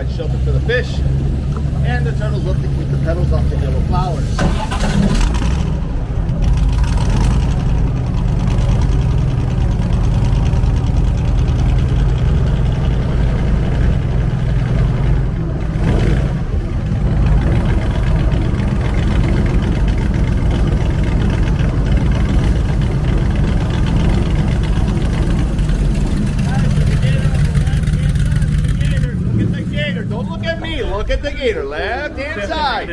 provide shelter for the fish, and the turtles love to keep the petals off the yellow flowers. Look at the gator, left hand side.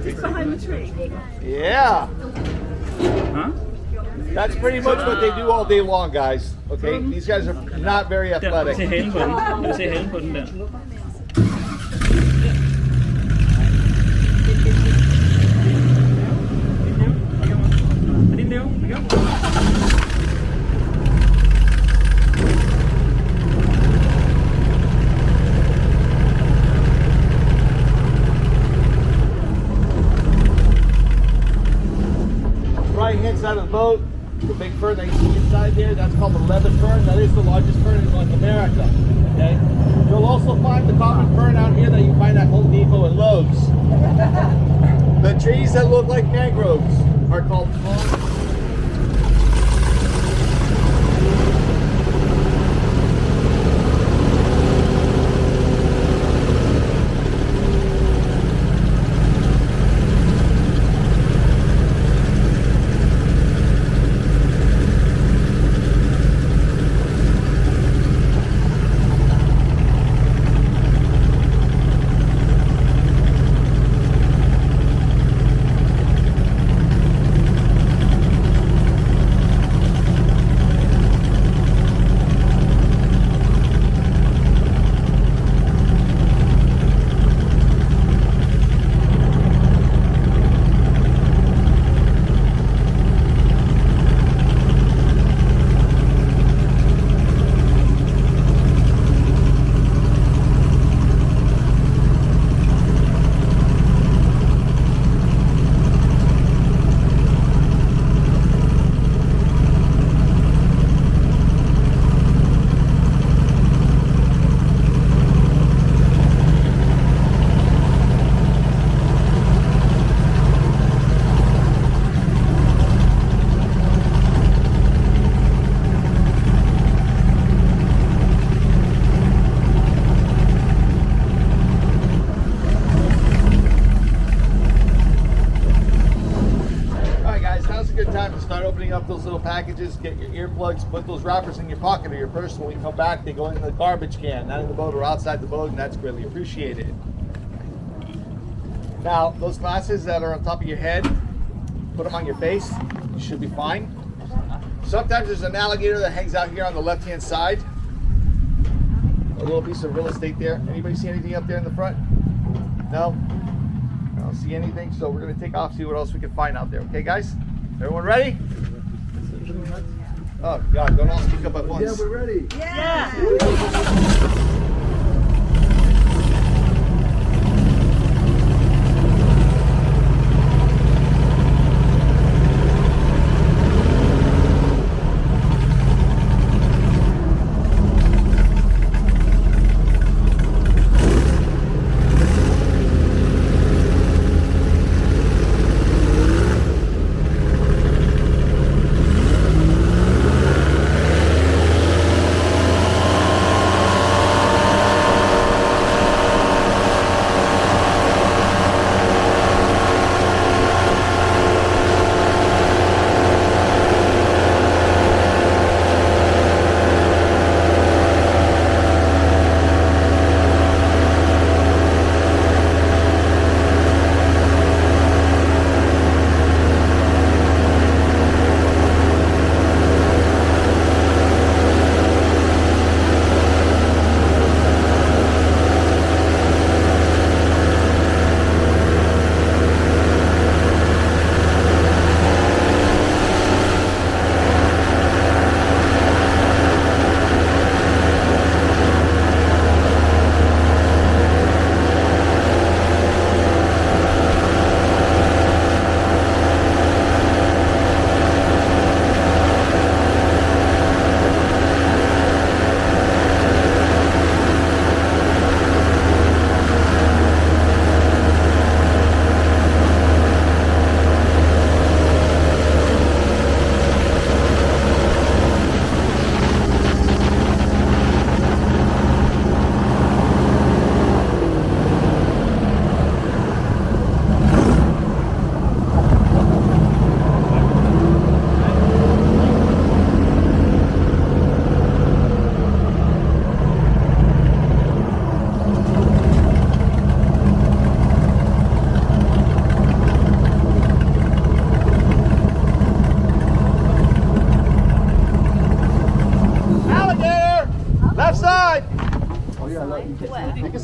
It's behind the tree. Yeah. Huh? That's pretty much what they do all day long, guys. Okay, these guys are not very athletic. Se hælen på den. Du ser hælen på den der. Er det en leve? Right hand side of the boat, the big fern that you see inside there, that's called the leather fern. That is the largest fern in North America. Okay. You'll also find the common fern out here that you find at Home Depot and Lowe's. The trees that look like mangroves are called palms. Time to start opening up those little packages, get your earplugs, put those wrappers in your pocket or your purse. When we come back, they go in the garbage can, not in the boat or outside the boat, and that's greatly appreciated. Now, those glasses that are on top of your head, put them on your face. You should be fine. Sometimes there's an alligator that hangs out here on the left-hand side. A little piece of real estate there. Anybody see anything up there in the front? No? I don't see anything, so we're going to take off, see what else we can find out there. Okay, guys? Everyone ready? Oh, God, don't all speak up at once. Yeah, we're ready. Yeah.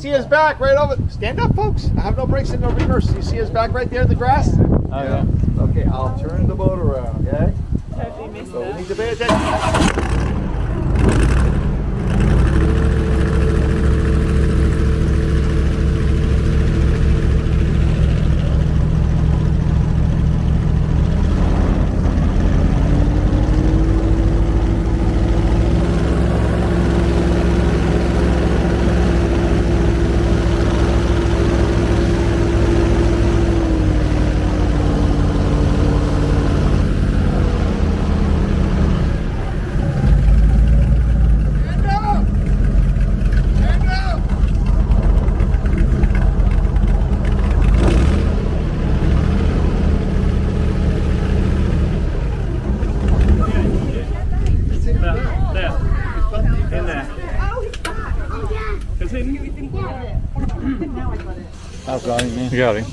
see his back right over. Stand up, folks. I have no brakes and no reverse. You see his back right there in the grass? Okay. Okay, I'll turn the boat around, okay? Totally missed So we that. need to pay attention. You got it.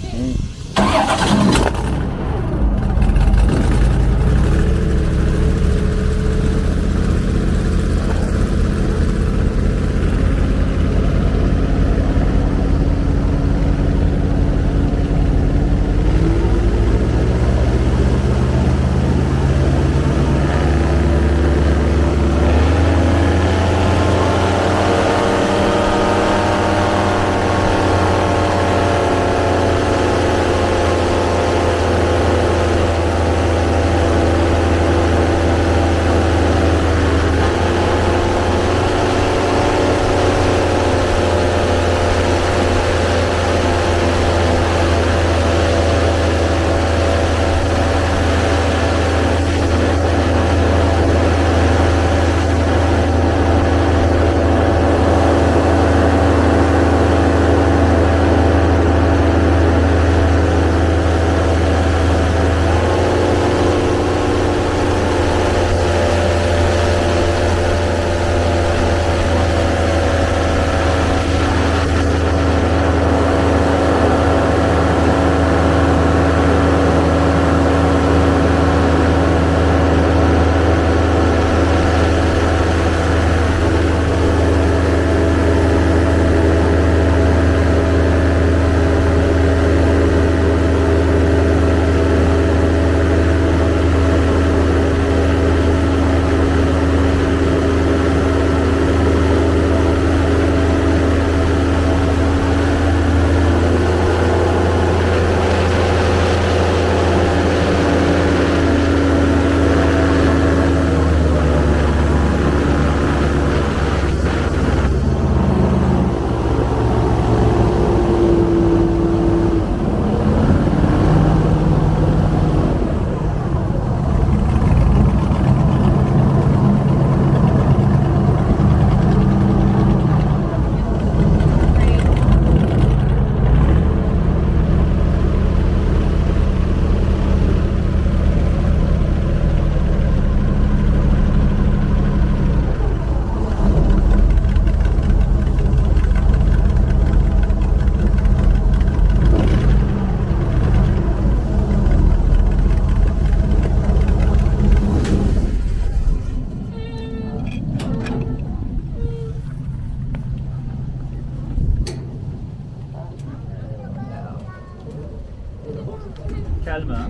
Calma.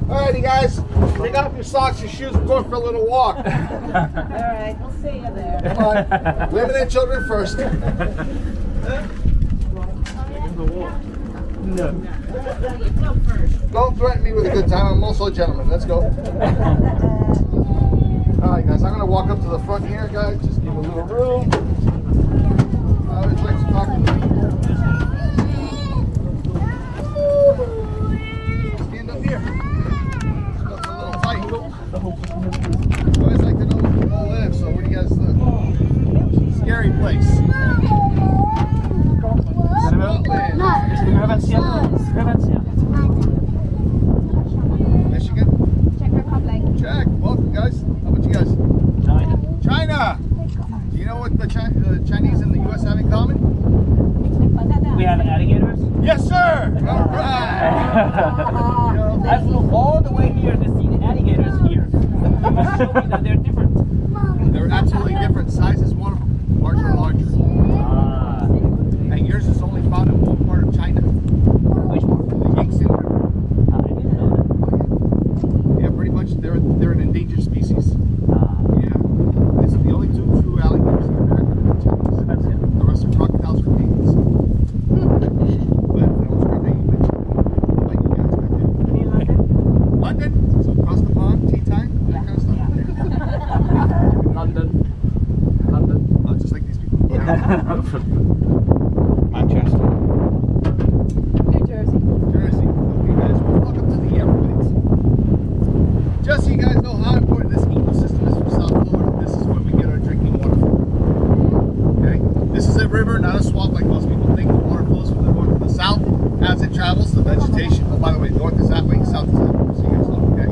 Alrighty, guys. Take off your socks and shoes. We're going for a little walk. All right, we'll see you there. Come on. Women and children first. No. Don't threaten me with a good time. I'm also a gentleman. Let's go. Alright, guys. I'm going to walk up to the front here, guys. Just give a little room. I always like to talk to people. Stand up here. Stuff's a little tight. I always like to know where people live. So, where do you guys live? Scary place. Michigan? Czech Republic. Check. Welcome, guys. How about you guys? China. China. Do you know what the Chinese and the U.S. have in common? We have alligators. Yes, sir. All right. I flew all the way here to see the alligators here. You must show me that they're different. They're absolutely different. Size is one of them. Larger and larger. Manchester. New Jersey. Jersey. Okay, guys, well, welcome to the Everglades. Just so you guys know how important this ecosystem is for South Florida, this is where we get our drinking water from. Okay? This is a river, not a swamp like most people think. The water flows from the north to the south. As it travels, the vegetation, oh, by the way, north is that way, south is that way, so you guys know, okay?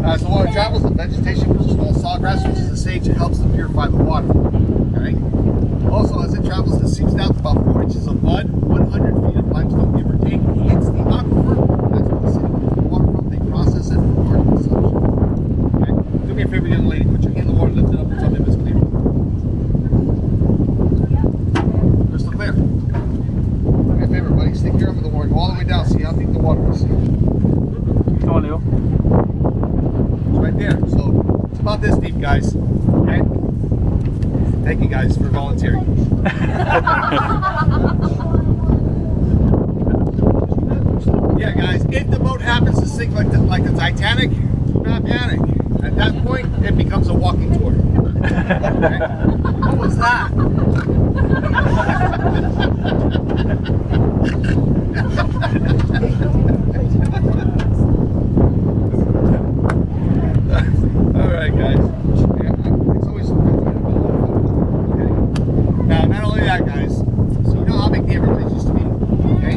As the water travels, the vegetation, which is called sawgrass, which is a sage, it helps to purify the water. Okay? Also, as it travels, it seeps down to about 4 inches of mud, 100 feet of limestone, give or take. It hits the aquifer. That's where the city gets the water from. They process it for water consumption. Okay? Do me a favor, young lady. Put your hand in the water, lift it up, and tell me if it's clear. Crystal clear. Do me a favor, buddy. Stick your arm in the water. Go all the way down. See how deep the water is. Come on, Leo. It's right there. So it's about this deep, guys. Okay? Thank you guys for volunteering. Yeah, guys, if the boat happens to sink like the Titanic, do not panic. At that point, it becomes a walking tour. Okay? What was that? All right, guys. It's always so good to get a bit of okay. Now, not only that, guys. So you know how big the Everglades used to be, okay?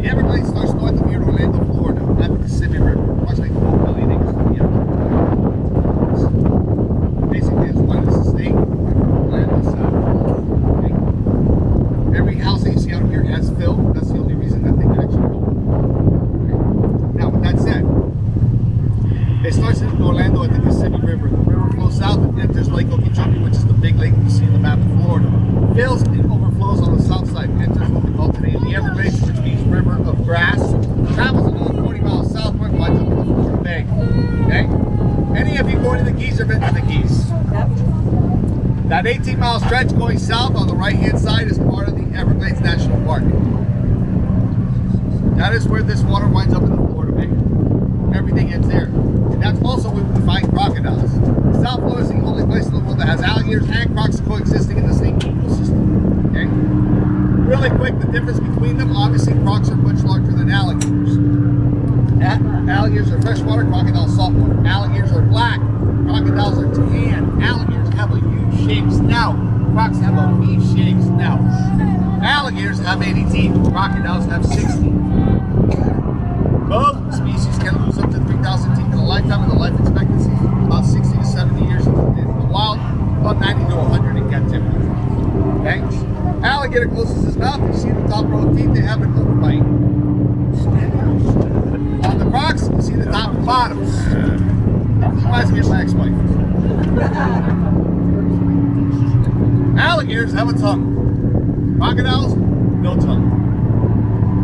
The Everglades starts north of here in Orlando, Florida, at the Pacific River, approximately 12 million acres of the Everglades. Basically, as wide as the state, Orlando south. Okay? Every house that you see out here has fill. That's the only reason that they can actually go. Okay? Now, with that said, it starts in Orlando at the Pacific River. The river flows south and enters Lake Okeechobee, which is the big lake you see on the map of Florida. Fills and overflows on the south side, enters what we call today the Everglades, which means river of grass. Travels another 40 miles southward, winds up in the Florida Bay. Okay? Any of you going to the Keys or been to the Keys? That 18-mile stretch going south on the right-hand side is part of the Everglades National Park. That is where this water winds up in the Florida Bay. Everything ends there. And that's also where we find crocodiles. South Florida is the only place in the world that has alligators and crocs coexisting in the same ecosystem. Okay? Really quick, the difference between them, obviously crocs are much larger than alligators. Alligators are freshwater, crocodiles saltwater. Alligators are black, crocodiles are tan. Alligators have a U-shaped snout. Crocs have a V-shaped snout. Alligators have 80 teeth, crocodiles have 60. Both species can lose up to 3,000 teeth in a lifetime, and the life expectancy is about 60 to 70 years in the wild, about 90 to 100 in captivity. Okay? Alligator closes his mouth. You see the top row of teeth, they have an overbite. On the crocs, you see the top and bottom. Reminds me of my ex-wife. Alligators have a tongue. Crocodiles, no tongue.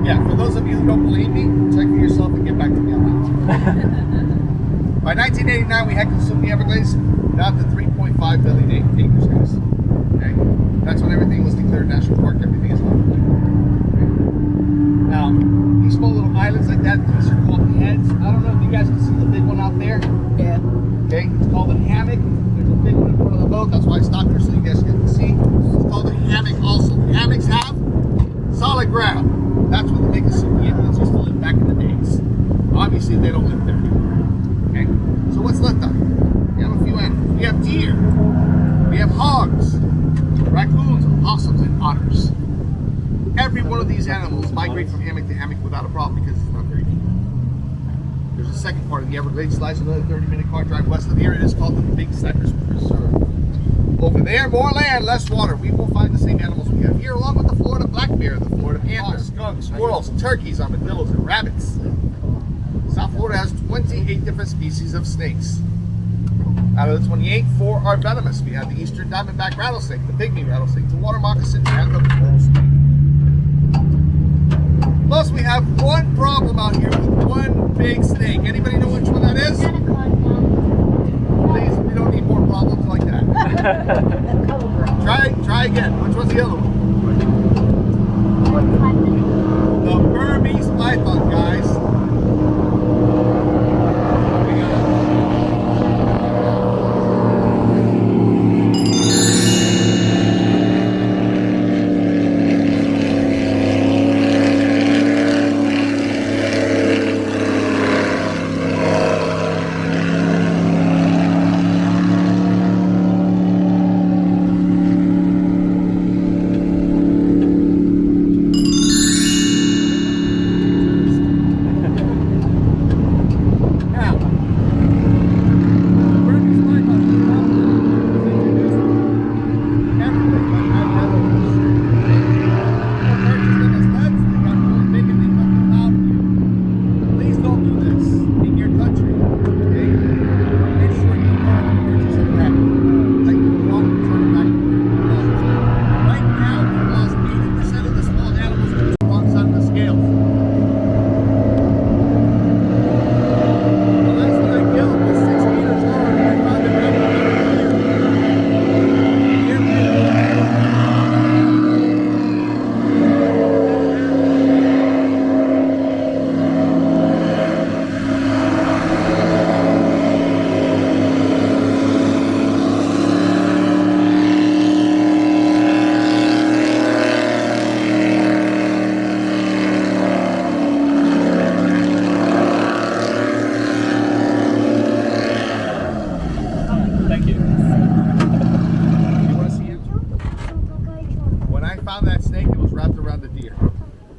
Yeah, for those of you who don't believe me, check for yourself and get back to me on that. By 1989, we had consumed the Everglades down to 3.5 billion acres, guys. Okay? That's when everything was declared national park. Everything is level. Okay? Now, these small little islands like that, these are called heads. I don't know if you guys can see the big one out there. Yeah. Okay, it's called a hammock. There's a big one in front of the boat. That's why I stopped here so you guys can see. It's called a hammock also. Hammocks have solid ground. That's what they make us the Indians used to live back in the days. Obviously, they don't live there anymore. Okay? So what's left out here? We have a few animals. We have deer. We have hogs, raccoons, opossums, and otters. Every one of these animals migrate from hammock to hammock without a problem because it's not very deep. There's a second part of the Everglades, lies another 30-minute car drive west of here. It is called the Big Cypress Preserve. Over there, more land, less water. We will find the same animals we have here, along with the Florida black bear, the Florida panther, skunks, squirrels, turkeys, armadillos, and rabbits. South Florida has 28 different species of snakes. Out of the 28, 4 are venomous. We have the eastern diamondback rattlesnake, the pygmy rattlesnake, the water moccasin, and the coral snake. Plus, we have one problem out here with one big snake. Anybody know which one that is? Please, we don't need more problems like that. Try again. Which one's the other one? The Burmese python, guys.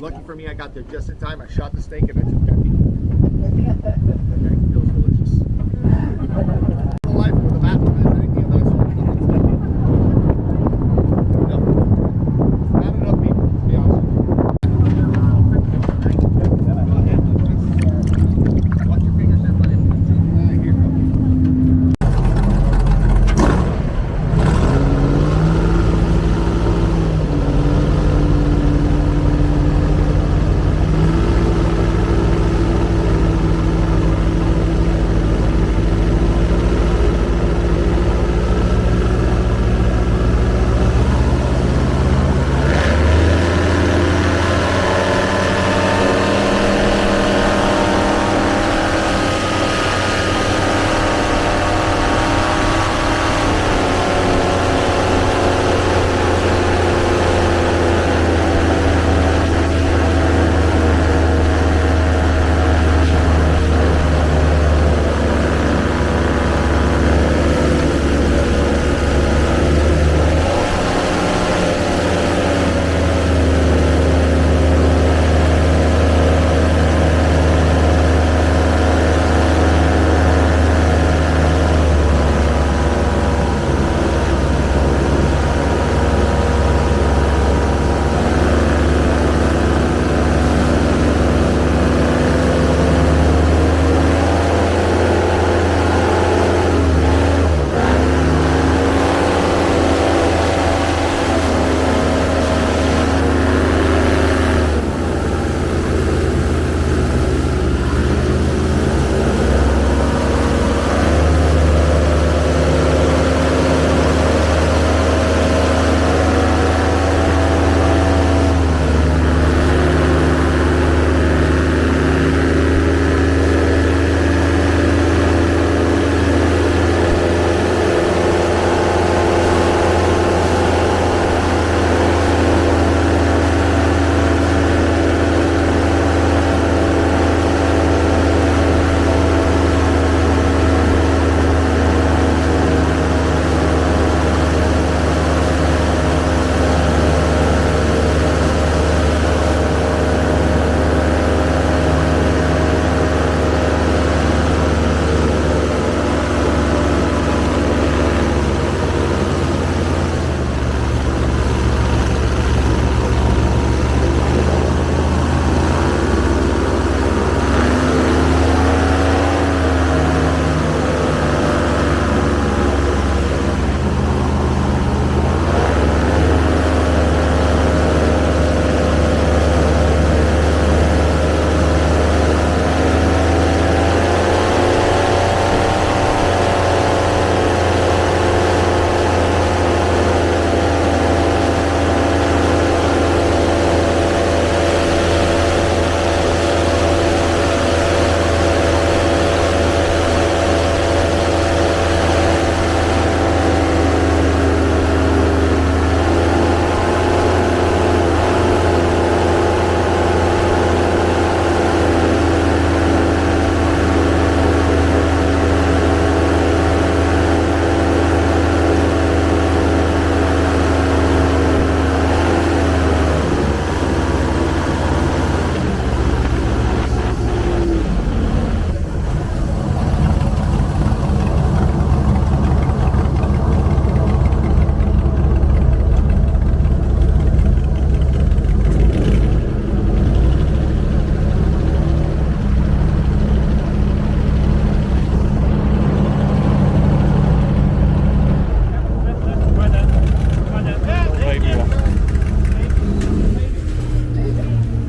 Lucky for me, I got there just in time. I shot the snake and I took that meat. Okay, feels delicious. Life with a map of this, anything of that sort. No. Not enough people, to be honest with you. Go ahead, Lucas. Watch your fingers there, buddy. Here you go.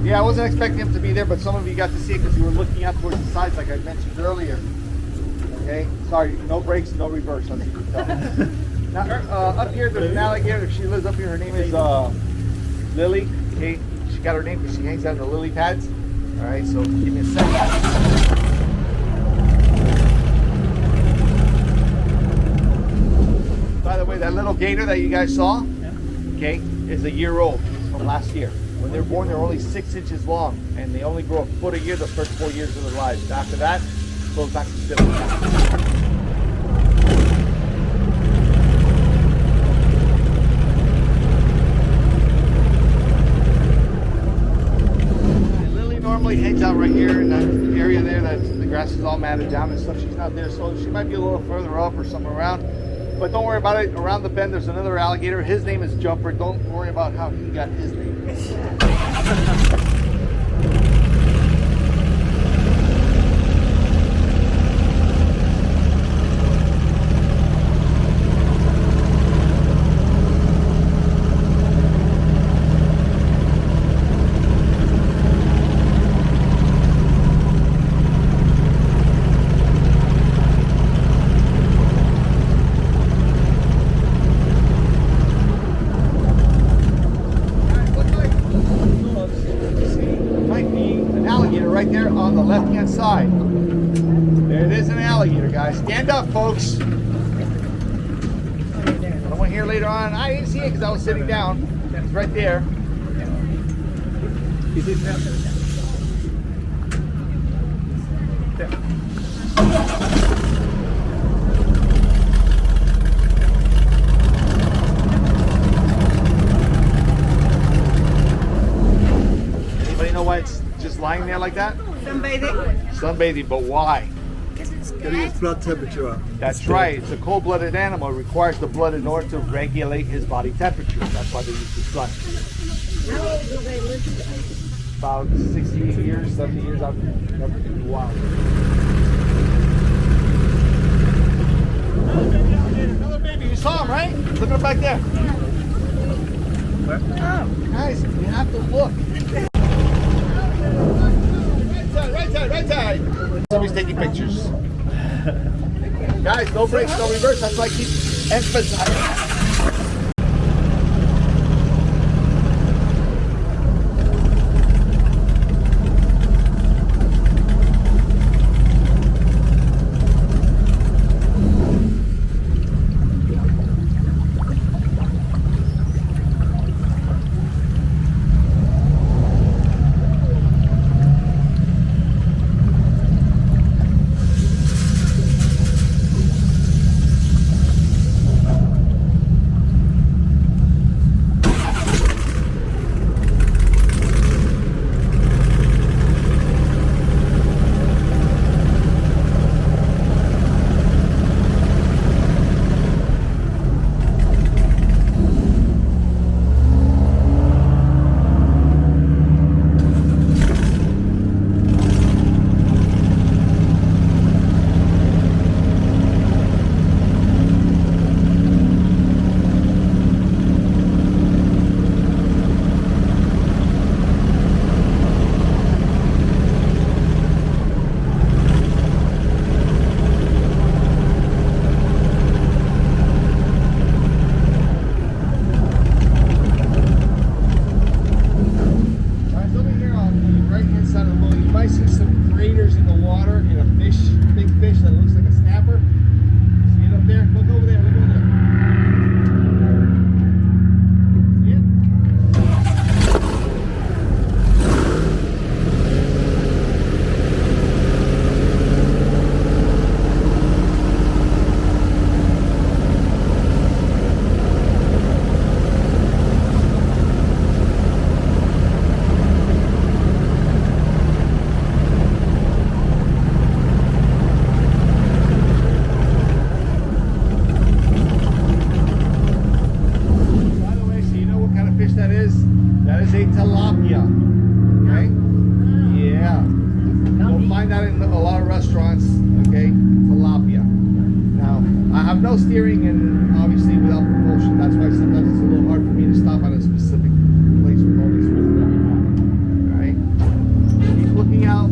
Yeah, I wasn't expecting him to be there, but some of you got to see it because you were looking out towards the sides like I mentioned earlier. Okay, sorry, no brakes, no reverse. Now, up here there's an alligator. She lives up here. Her name is Lily. Okay, she got her name because she hangs out in the lily pads. All right, so give me a second. By the way, that little gator that you guys saw, okay, is a year old. It's from last year. When they're born, they're only 6 inches long, and they only grow a foot a year the first 4 years of their lives. After that, it goes back to sibling. normally hangs out right here in that area there that the grass is all matted down and stuff. She's not there, so she might be a little further up or somewhere around. But don't worry about it. Around the bend, there's another alligator. His name is Jumper. Don't worry about how he got his name. Right there on the left-hand side. There it is, an alligator, guys. Stand up, folks. I went here later on. I didn't see it because I was sitting down. It's right there. Anybody know why it's just lying there like that? Sunbathing. Sunbathing, but why? Getting its blood temperature up. That's right. It's a cold-blooded animal. It requires the blood in order to regulate his body temperature. That's why they use the sun. How old do they live? About 60 years, 70 years out in the wild. Another baby. You saw him, right? Look at him back there. Oh. Guys, you have to look. Right side. Somebody's taking pictures. Guys, no brakes, no reverse. That's why I keep emphasizing. No steering and obviously without propulsion. That's why sometimes it's a little hard for me to stop at a specific place with all these fish that we have. Alright? Keep looking out.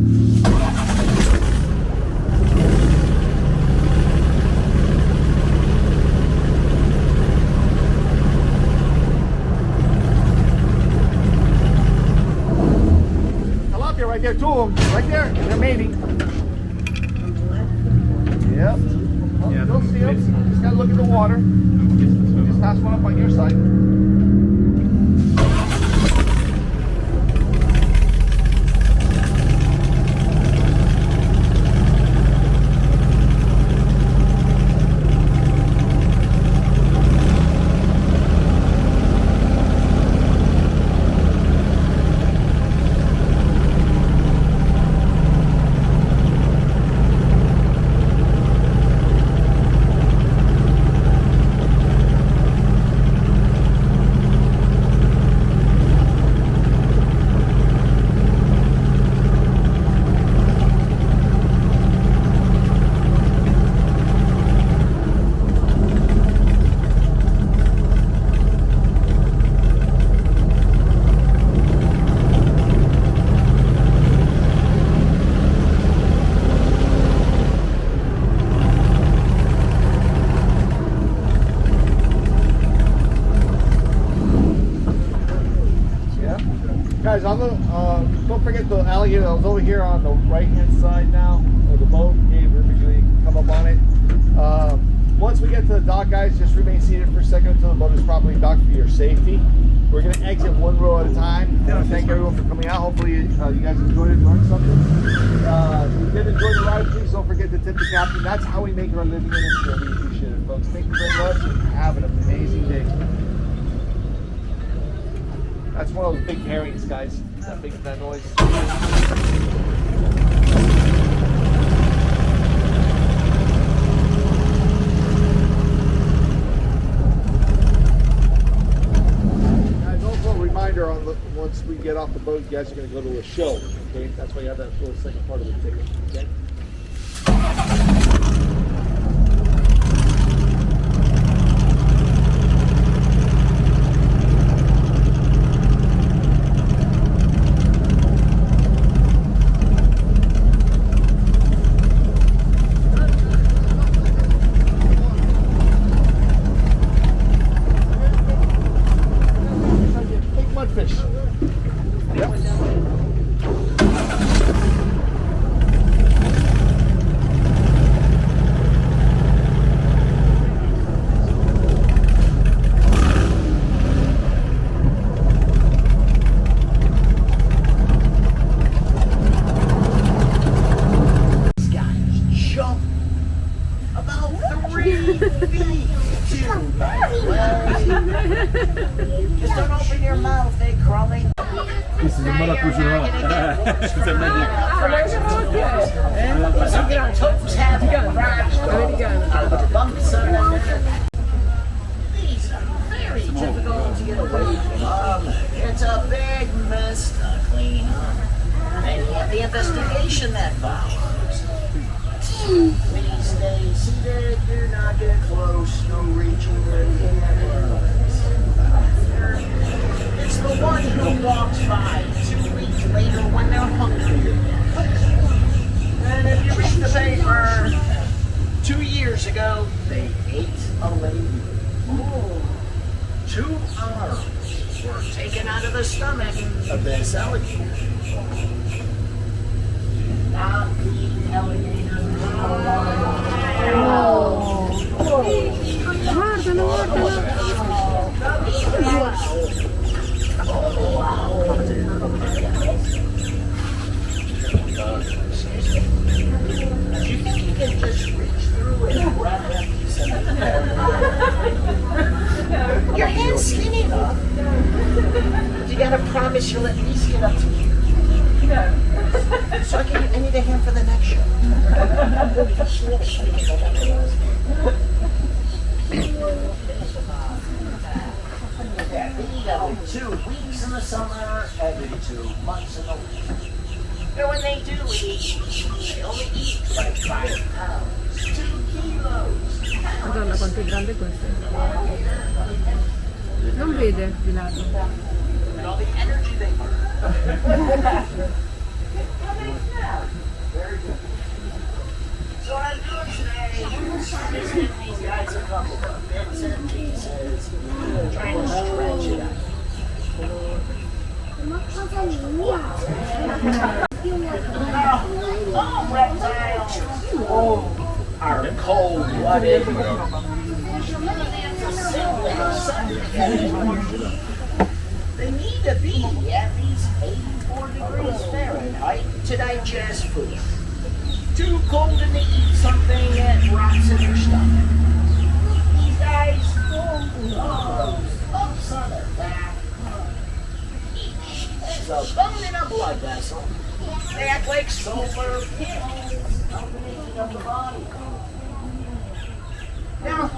Tilapia right there, two of them. Right there. They're mating. Yep. Yeah, Don't see them. Just gotta look at the water. Just pass one up on your side. the alligator that was over here on the right-hand side now of the boat. Dave, originally come up on it. Once we get to the dock, guys, just remain seated for a second until the boat is properly docked for your safety. We're going to exit one row at a time. I want to thank everyone for coming out. Hopefully you guys enjoyed it and learned something. If you did enjoy the ride, please don't forget to tip the captain. That's how we make our living in this show. We appreciate it, folks. Thank you very much and have an amazing day. That's one of those big herrings, guys. That makes that noise. On the, once we get off the boat, you guys are going to go to a show. Okay, that's why you have that little second part of the ticket. Okay. Just don't open your mouth, they crawling. This is a maracujá. It's a magic. Some toes have bumps on them. These are very difficult to get away from. It's a big mess to clean up. And you have the investigation that follows. Please stay seated, do not get close, no reaching or cameras. It's the one who walks by 2 weeks later when they're hungry again. And if you read the paper, 2 years ago, they ate a lady. 2 arms were taken out of the stomach of this alligator. Not the alligator. You think you can just reach through and grab that piece of it? Your hand's skinny enough. You gotta promise you'll at least get up to here. So I need a hand for the next show. Every 2 weeks in the summer, every 2 months in the winter. And when they do eat, they only eat like 5 pounds, 2 kilos. Madonna quanto è grande questo. Non vede di lato. And all the energy they burn. Very good. So what I'm doing today is giving these guys a couple of bits and pieces, trying to stretch it out. Oh, reptiles are cold-blooded. They need to be at least 84 degrees Fahrenheit to digest food. Too cold to eat something that rots in their stomach. These guys bumps on their back. Each has a bone and a blood vessel. They act like solar panels making up the body. Now,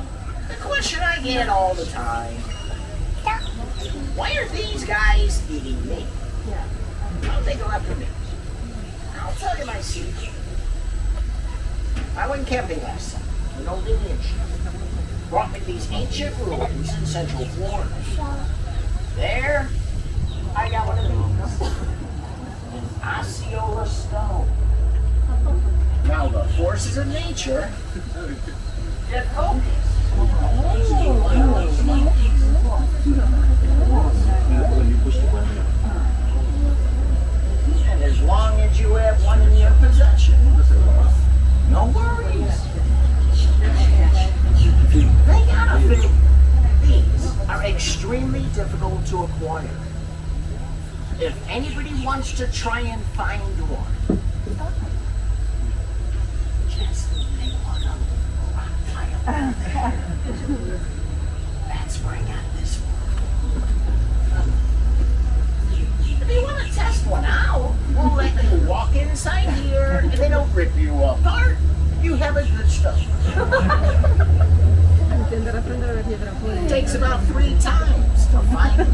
the question I get all the time, why are these guys eating meat? How'd they go after meat? I'll tell you my secret. I went camping last summer, an old Indian chief brought me these ancient ruins in Central Florida. There, I got one of these, an Osceola stone. Now the forces of nature get focused. And as long glad you have one in your possession. No worries. They gotta fit. These are extremely difficult to acquire. If anybody wants to try and find one, just make one up. That's where I got this one. If you want to test one out, we'll let you walk inside here and they don't rip you apart. You have a good stuff. Intendere a prendere la pietra fuori. It takes about 3 times to find it.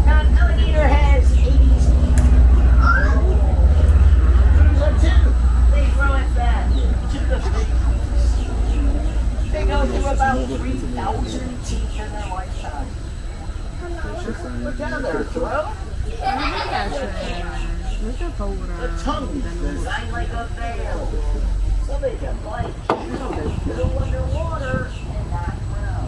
Now, an alligator has 80 teeth. But too, they grow it back to the face. They go through about 3,000 teeth in their lifetime. Look down their throat. Non c'ho paura. The tongue is designed like a veil. So they can bite, go underwater, and not drown.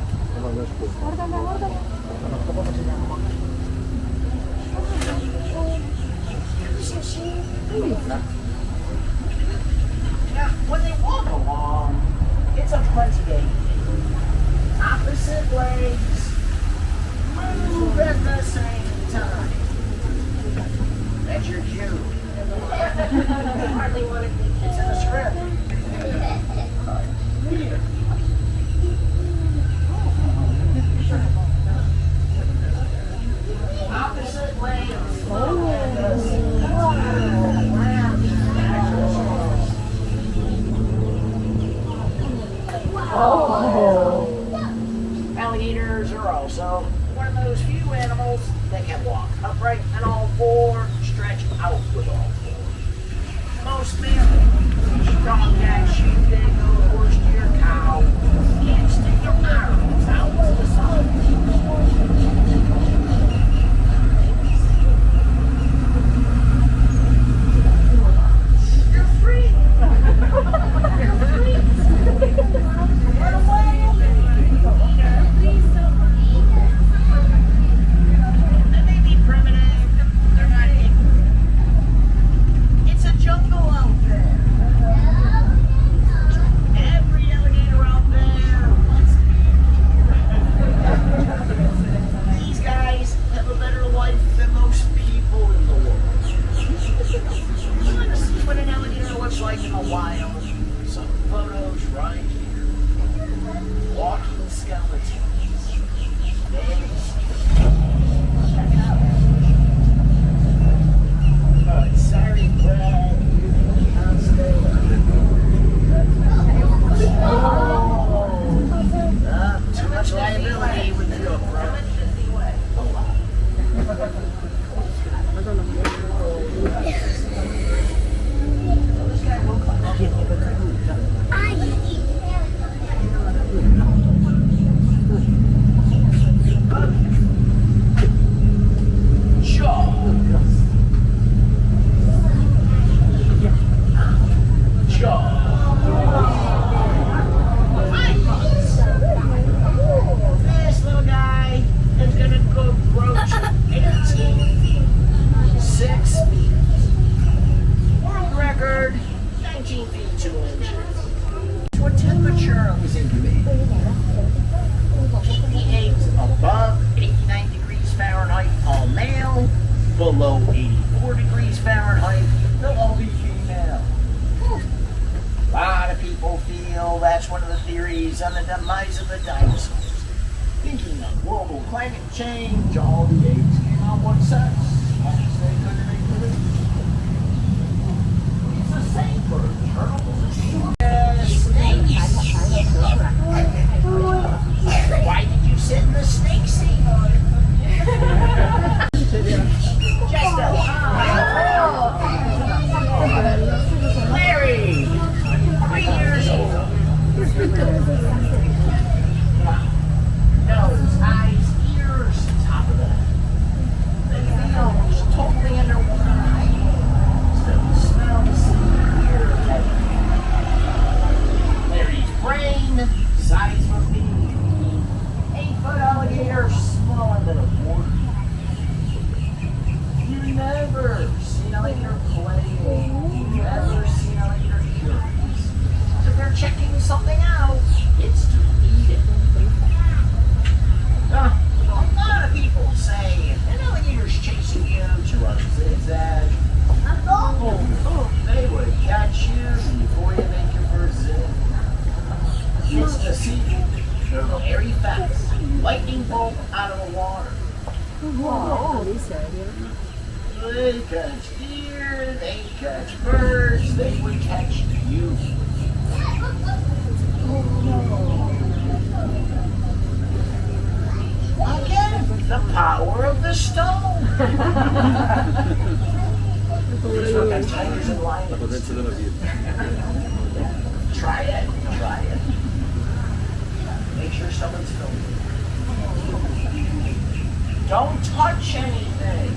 Now, when they walk along, it's a fuzzy game. Opposite legs move at the same time. That's your cue. Hardly want to. It's in the script. Here. Opposite legs. Alligators are also one of those few animals that can walk upright on all 4, stretch out with all 4. Most mammals, strong cat, sheepdog, goat, horse, deer, cow, can't stick their arms out to the side. You're free. You're free. Run away. They may be primitive. They're not ignorant. It's a jungle out there. Every alligator out there wants to be. These guys have a better life than most people in the world. You want to see what an alligator looks like in the wild? Some photos right here. Walking skeletons. Check it out. Sorry, Brad. Too much liability with the GoPro. This guy will come. This little guy is gonna go grow to 18 feet, 6 feet. World record, 19 feet 2 inches. What temperature was incubated? Keep the eggs above 89 degrees Fahrenheit, all male. Below 84 degrees Fahrenheit, they'll all be female. A lot of people feel that's one of the theories on the demise of the dinosaurs. Thinking of global climate change, all the eggs came out one sex. They couldn't reproduce. It's the same for turtles. Snakes. Why did you sit in the snake seat? Just a Larry, 3 years old. Nose, eyes, ears, top of the head. never seen alligator playing? You ever seen alligator curious? If they're checking something out, it's to eat it. A lot of people say an alligator's chasing you to a zigzag. They would catch you before you make your first zig. It's deceiving. They're very fast. Lightning bolt out of the water. Di serio? They catch deer, they catch birds, they would catch you. Again, the power of the stone. Here's what the tigers and lions. La potenza della vita. Try it, try it. Make sure someone's filming. Don't touch anything.